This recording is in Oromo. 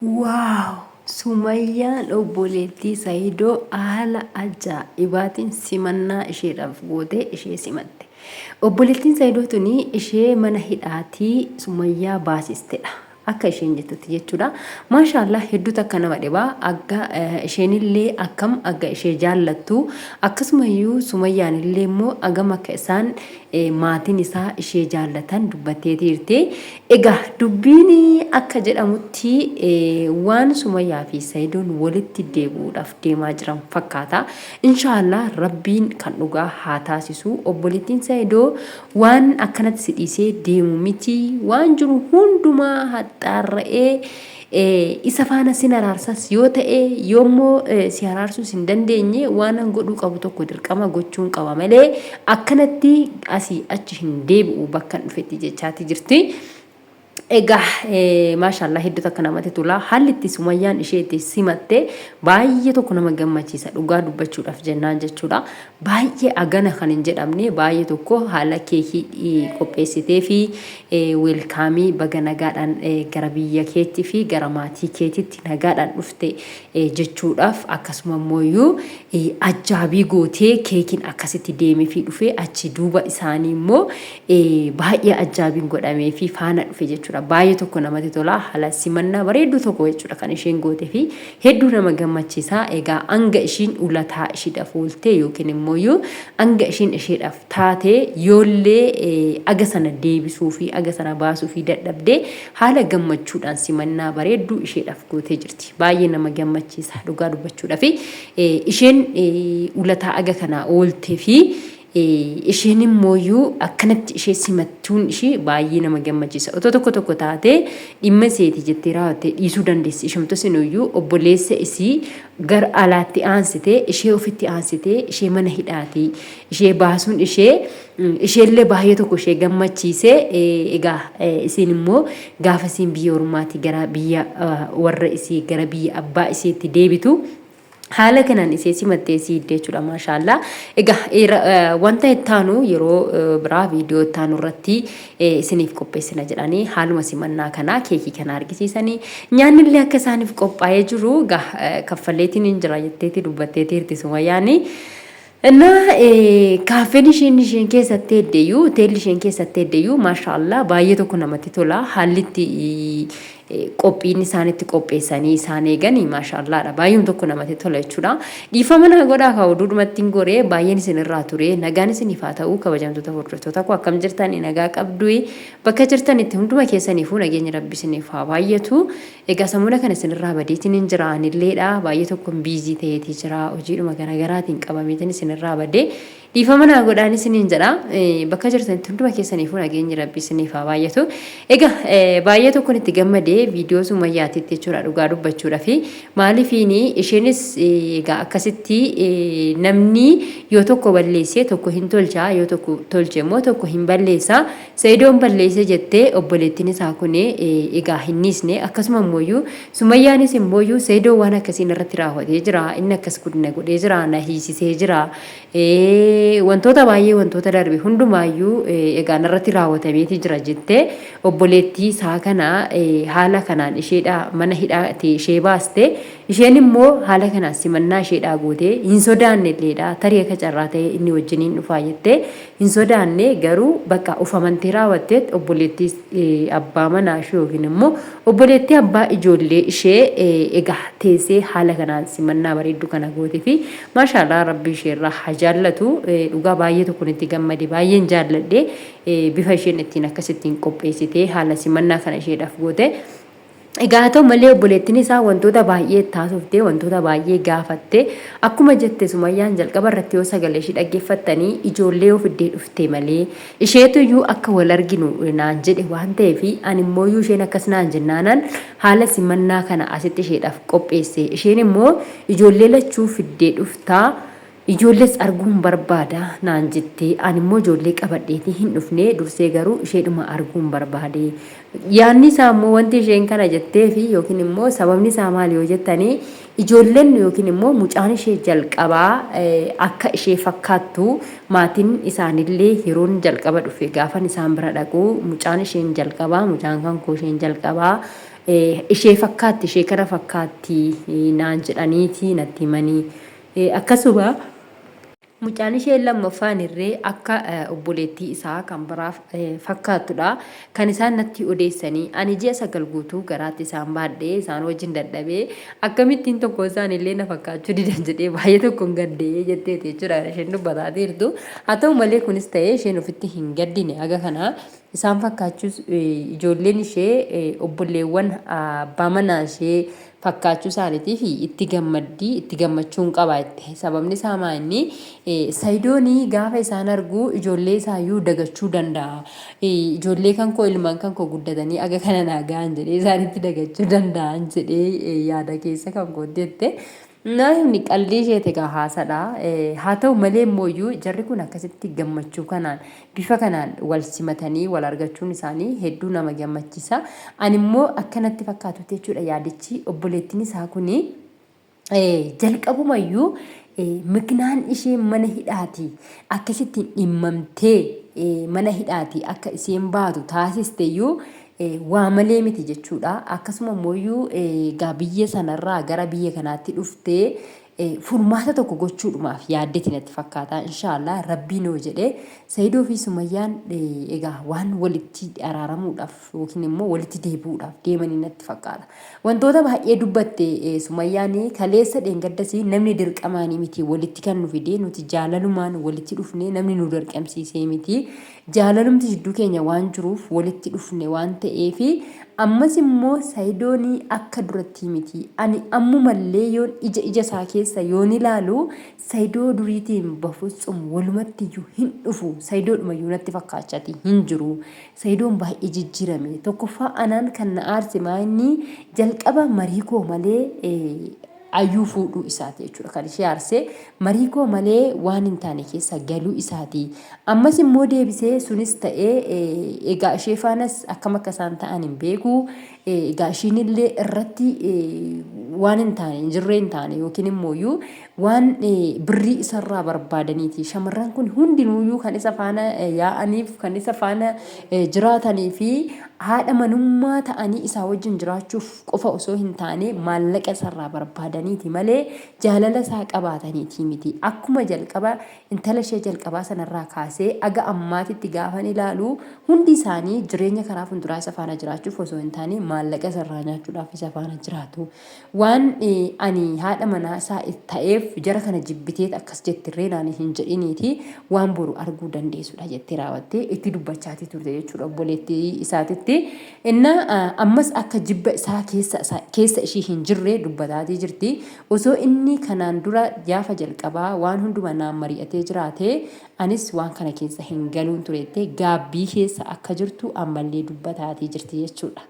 Waaw! Sumayyaan obboleettii Saayidoo haala ajaa'ibaatiin simannaa isheedhaaf gootee ishee simatte. Obboleettiin Saayidoo tuni ishee mana hidhaatii Sumayyaa baasistedha. Akka isheen jettutti jechuudha. Maashaallah hedduutu akka nama dhibaa akka isheenillee akkam akka ishee jaallattu akkasumayyuu Sumayyaan illee immoo agam akka isaan maatiin isaa ishee jaallatan dubbattee jirti. Egaa dubbiin akka jedhamutti waan Sumayyaa fi Saayidoon walitti deebi'uudhaaf deemaa jiran fakkaata. Inshaallah Rabbiin kan dhugaa haa taasisu. Obboleettiin Saayidoo waan akkanatti si dhiisee deemu miti waan jiru hundumaa haxxaarra'ee isa faana sin araarsas yoo ta'e yoommoo si araarsuus hin dandeenye waan godhuu qabu tokko dirqama gochuun qaba malee akkanatti asii achi hin deebi'u bakka dhufetti jechaati jirti. Egaa maashaallah hedduutu akka namatti tola. Haalli itti Sumayyaan isheetti simatte baay'ee tokko nama gammachiisa dhugaa dubbachuudhaaf jennaan jechuudha. Baay'ee agana kan hin jedhamne baay'ee tokko haala keekii qopheessitee fi weelkaamii baga nagaadhaan gara biyya keetti fi gara maatii keetitti nagaadhaan dhufte jechuudhaaf akkasuma immoo ajaabii gootee keekiin akkasitti deemee fi dhufee achi duuba isaanii immoo baay'ee ajaabiin godhamee fi faana dhufe jechuudha. Baay'ee tokko namatti tola. Haala simannaa bareedduu tokko jechuudha kan isheen gootee fi hedduu nama gammachiisa. Egaa hanga ishiin ulataa ishiidhaaf oolte yookiin immoo hanga ishiin isheedhaaf taate yoollee aga sana deebisuu fi aga sana baasuu fi dadhabdee haala gammachuudhaan simannaa bareedduu isheedhaaf gootee jirti. Baay'ee nama gammachiisa dhugaa dubbachuudhaaf isheen ulataa aga kana oolte fi isheen immoo akkanatti ishee simattuun ishee baay'ee nama gammachiisa. Otoo tokko taate dhimma seeti jettee raawwattee dhiisuu dandeessi. Ishumtu sinuyyuu obboleessa isii gara alaatti aansitee ishee ofitti aansitee ishee mana hidhaatii ishee baasuun isheellee baay'ee tokko ishee gammachiise. Egaa isiin immoo gaafa isiin biyya ormaatii gara biyya warra isii gara biyya abbaa isiitti deebitu haala kanaan isee simattee siidde jechuudha maashaallah. Egaa wanta ittaanu yeroo biraa viidiyoo ittaanu irratti isiniif qopheessina jedhanii haaluma simannaa kanaa keekii kana argisiisanii nyaannillee akka isaaniif qophaa'ee jiru kaffalleetiin hin jira jetteeti dubbatteeti hirti Sumayyaani. እና ካፌን isheen keessatti heddeeyyuu hoteelli isheen keessatti heddeeyyuu maashaallah baay'ee tokko namatti tola. Haallitti qophiin isaanitti qopheessanii isaan eeganii maashaallaadha. Baay'ee tokko namatti tola jechuudha. Dhiifama na godhaa ka oduudhumatti hin goree baay'een isinirraa ture. Nagaan isiniif haa ta'u kabajamtoota hordoftoota koo akkam jirtanii nagaa qabdu bakka jirtanitti hunduma keessaniifuu nageenyi Rabbi isiniif haa baay'atu. Egaa sammuna kana isinirraa badeetiin hin jira anilleedha. Baay'ee tokko biizii ta'eetii jira hojiidhuma garaagaraatiin qabameetiin isinirraa badee dhiifama na godhaan isiniin jedha. Bakka jirtanitti hunduma keessaniifuu nageenyi Rabbi isiniif haa baay'atu. Egaa baay'ee tokkoon itti gammadee viidiyoo Sumayyaatitti jechuudha dhugaa dubbachuudha fi maaliifiini isheenis egaa akkasitti namni yoo tokko balleessee tokko hin tolcha yoo tokko tolche immoo tokko hin balleessa. Saayidoon balleesse jettee obboleettiin isaa kun egaa hin dhiisne akkasuma immoo Sumayyaanis immoo Saayidoo waan akkasiin irratti raawwatee jira inni akkas gudina godhee jira na hiisisee jira wantoota baay'ee wantoota darbe hundumaayyuu egaa narratti raawwatameeti jira jettee obboleettii isaa kana haala kanaan isheedha mana hidhaatti ishee baaste. Isheen immoo haala kanaan simannaa isheedha gootee hin sodaanne illeedha tarii akka carraa ta'e inni wajjiniin dhufaa jettee hin sodaanne garuu bakka ufamantee raawwattee obboleettii abbaa manaa ishee yookiin immoo obboleettii abbaa ijoollee ishee egaa teessee haala kanaan simannaa bareedduu kana gootee fi maashaallah Rabbi isheerraa haa jaallatu. Dhugaa baay'ee tokkoon itti gammade baay'een jaalladhe bifa isheen ittiin akkasittiin qopheessitee haala simannaa kana isheedhaaf goote. Egaa ta'u malee obboleettiin isaa wantoota baay'ee taasiftee wantoota baay'ee gaafatte akkuma jette Sumayyaan jalqaba irratti yoo sagalee ishee dhaggeeffattanii ijoollee of iddee dhufte malee isheetuyyuu akka wal arginu naan jedhe waan ta'eef ani immoo isheen akkas naan jennaanan haala simannaa kana asitti isheedhaaf qopheesse. Isheen immoo ijoollee lachuu fiddee dhuftaa ijoollees arguun barbaada naan jettee ani immoo ijoollee qabadheetii hin dhufne dursee garuu isheedhuma arguun barbaade. Yaanni isaa immoo wanti isheen kana jettee fi yookiin immoo sababni isaa maali yoo jettanii ijoolleen yookiin immoo mucaan ishee jalqabaa akka ishee fakkaattu maatiin isaanillee yeroon jalqaba dhufe gaafan isaan bira dhaqu mucaan isheen jalqabaa mucaan kan koo isheen jalqabaa ishee fakkaatti ishee kana fakkaatti naan jedhaniiti natti himanii akkasuma mucaan ishee lammaffaan irree akka obboleettii isaa kan biraaf fakkaatudha. Kan isaan natti odeessanii ani ji'a 9 guutuu garaatti isaan baadhee isaan wajjin dadhabee akkamittiin tokko isaan illee na fakkaachuu didan jedhee baay'ee tokko hin gaddee jetteeti jechuudha isheen dubbataa jirtu. Haa ta'u malee kunis ta'ee isheen ofitti hin gaddine aga kana isaan fakkaachuus ijoolleen ishee obboleewwan abbaa manaa ishee fakkaachuu isaaniitiif itti gammaddii itti gammachuun qaba itti sababni isaa maa'inni Saidoonii gaafa isaan argu ijoollee isaayyuu dagachuu danda'a. Ijoollee kan koo ilmaan kan koo guddatanii aga kana nagaan jedhee isaanitti dagachuu danda'an jedhee yaada keessa kan gooddette. Naayimni qalbii isheeti egaa haasadha. Haa ta'u malee immoo jarri kun akkasitti gammachuu kanaan bifa kanaan wal simatanii wal argachuun isaanii hedduu nama gammachiisa. Ani immoo akkanatti fakkaatutti jechuudha yaadichi obboleettiin isaa kuni jalqabumayyuu mignaan ishee mana hidhaati akkasitti dhimmamtee mana hidhaati akka isheen baatu taasisteyyuu waa malee miti jechuudha. Akkasuma immoo egaa biyya sanarraa gara biyya kanaatti dhuftee furmaata tokko gochuudhumaaf yaaddeeti natti fakkaata. Inshaallah rabbiin yoo jedhee Saidoo fi Sumayyaan egaa waan walitti araaramuudhaaf yookiin immoo walitti deebi'uudhaaf deemanii natti fakkaata. Wantoota baay'ee dubbatte Sumayyaan kaleessa dheengaddasii namni dirqamaanii miti walitti kan nu fidee nuti jaalalumaan walitti dhufnee namni nu dirqamsiisee miti. Jaalalumti jidduu keenya waan jiruuf walitti dhufne waan ta'eefi ammas immoo Saidoonii akka duratti miti. Ani ammumallee yoon ija isaa keessa yoon ilaalu Saidoo duriitiin bafutsum walumatti iyyuu hin dhufu. Saidoodhuma iyyuu natti fakkaachati hin jiru. Saidoon baay'ee jijjiirame. Tokkoffaa anaan kan na aarse maa'inni jalqaba marii koo malee ayyuu fuudhuu isaati jechuudha. Kan ishee aarsee marii koo malee waan hin taane keessa galuu isaati. Ammas immoo deebisee sunis ta'ee egaa ishee faanas akkam akka isaan ta'an hin beeku. Egaa ishiin illee irratti waan hin taane hin jirree hin taane yookiin immoo waan birrii isarraa barbaadaniiti. Shamarran kun hundinuuyyuu kan isa faana yaa'aniif kan isa faana jiraatanii fi haadha manummaa ta'anii isaa wajjin jiraachuuf qofa osoo hin taane maallaqa isarraa barbaadaniiti malee jaalala isaa qabaataniiti miti. Akkuma jalqaba intala ishee jalqabaa sanarraa kaasee aga ammaatitti gaafan ilaalu hundi isaanii jireenya karaa fuulduraa isa faana jiraachuuf osoo hin taane maallaqa isarraa nyaachuudhaaf isa faana jiraatu. Waan ani haadha manaa isaa ta'eef jara kana jibbiteet akkas jettirree naan hin jedhiniiti waan boru arguu dandeessudha jettee raawwattee itti dubbachaatii turte jechuudha obboleettii isaatitti. Inna ammas akka jibba isaa keessa ishii hin jirre dubbataatii jirti. Osoo inni kanaan dura gaafa jalqabaa waan hunduma naan mari'atee jiraate anis waan kana keessa hin galuun tureette gaabbii keessa akka jirtu ammallee dubbataatii jirti jechuudha.